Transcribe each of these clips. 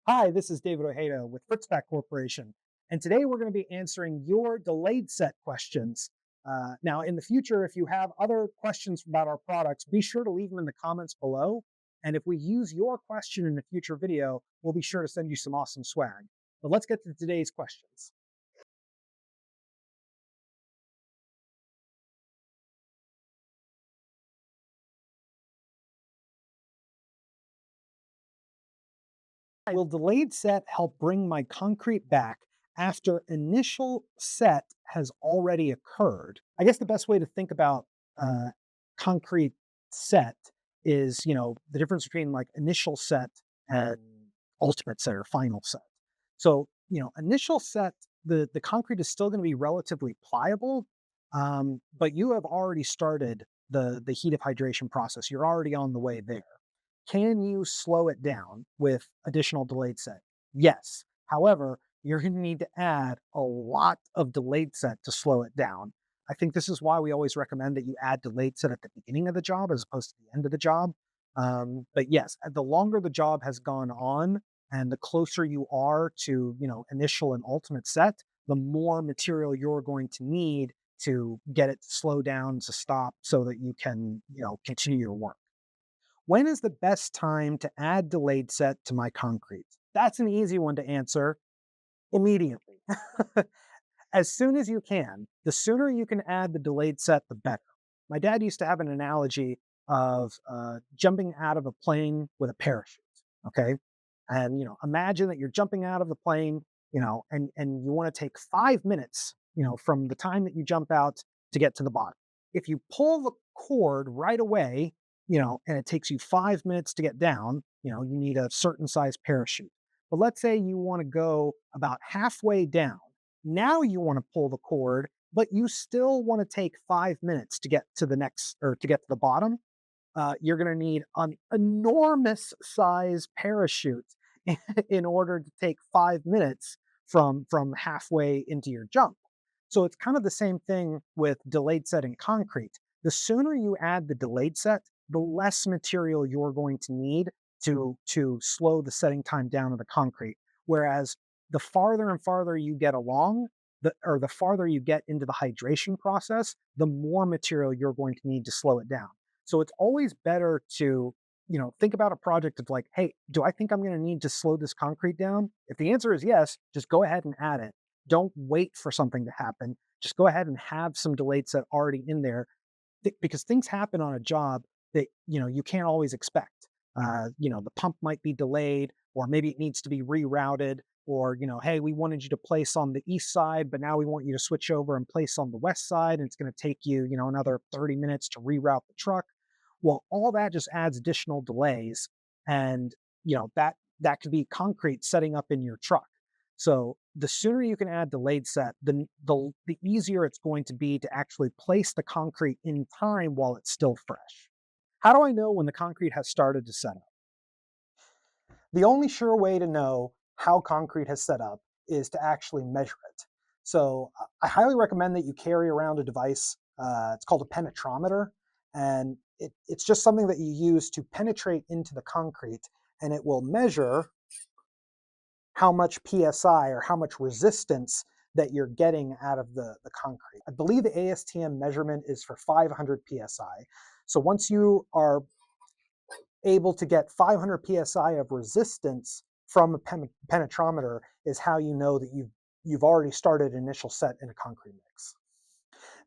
Hi, this is David Ojeda with Fritz-Pak Corporation, and today we're going to be answering your delayed set questions. Now, in the future, if you have other questions about our products, be sure to leave them in the comments below. And if we use your question in a future video, we'll be sure to send you some awesome swag. But let's get to today's questions. Will delayed set help bring my concrete back after initial set has already occurred? I guess the best way to think about concrete set is, the difference between like initial set and ultimate set or final set. So, initial set, the concrete is still going to be relatively pliable, but you have already started the heat of hydration process. You're already on the way there. Can you slow it down with additional delayed set? Yes. However, you're going to need to add a lot of delayed set to slow it down. I think this is why we always recommend that you add delayed set at the beginning of the job as opposed to the end of the job. But yes, the longer the job has gone on and the closer you are to, initial and ultimate set, the more material you're going to need to get it to slow down, to stop, so that you can, continue your work. When is the best time to add delayed set to my concrete? That's an easy one to answer. Immediately. As soon as you can. The sooner you can add the delayed set, the better. My dad used to have an analogy of jumping out of a plane with a parachute. Okay. And, imagine that you're jumping out of the plane, and you want to take 5 minutes, from the time that you jump out to get to the bottom. If you pull the cord right away, and it takes you 5 minutes to get down, you need a certain size parachute. But let's say you want to go about halfway down. Now you want to pull the cord, but you still want to take 5 minutes to get to the next, or to get to the bottom. You're going to need an enormous size parachute in order to take 5 minutes from halfway into your jump. So it's kind of the same thing with delayed set in concrete. The sooner you add the delayed set, the less material you're going to need to slow the setting time down of the concrete. Whereas the farther and farther you get along, the farther you get into the hydration process, the more material you're going to need to slow it down. So it's always better to, think about a project of like, hey, do I think I'm going to need to slow this concrete down? If the answer is yes, just go ahead and add it. Don't wait for something to happen. Just go ahead and have some delayed set already in there, because things happen on a job that, you can't always expect. The pump might be delayed, or maybe it needs to be rerouted, or, hey, we wanted you to place on the east side, but now we want you to switch over and place on the west side, and it's going to take you, another 30 minutes to reroute the truck. Well, all that just adds additional delays, and, that could be concrete setting up in your truck. So the sooner you can add delayed set, the easier it's going to be to actually place the concrete in time while it's still fresh. How do I know when the concrete has started to set up? The only sure way to know how concrete has set up is to actually measure it. So I highly recommend that you carry around a device. It's called a penetrometer, and it's just something that you use to penetrate into the concrete, and it will measure how much PSI, or how much resistance, that you're getting out of the concrete. I believe the ASTM measurement is for 500 PSI. So once you are able to get 500 PSI of resistance from a penetrometer, is how you know that you've already started initial set in a concrete mix.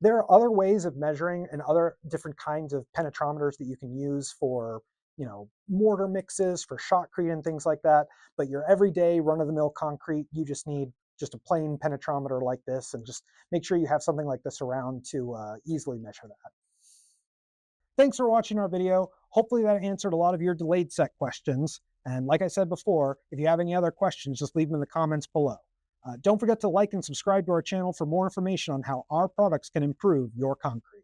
There are other ways of measuring and other different kinds of penetrometers that you can use for, mortar mixes, for shotcrete and things like that. But your everyday run-of-the-mill concrete, you just need just a plain penetrometer like this, and just make sure you have something like this around to easily measure that. Thanks for watching our video. Hopefully that answered a lot of your delayed set questions. And like I said before, if you have any other questions, just leave them in the comments below. Don't forget to like and subscribe to our channel for more information on how our products can improve your concrete.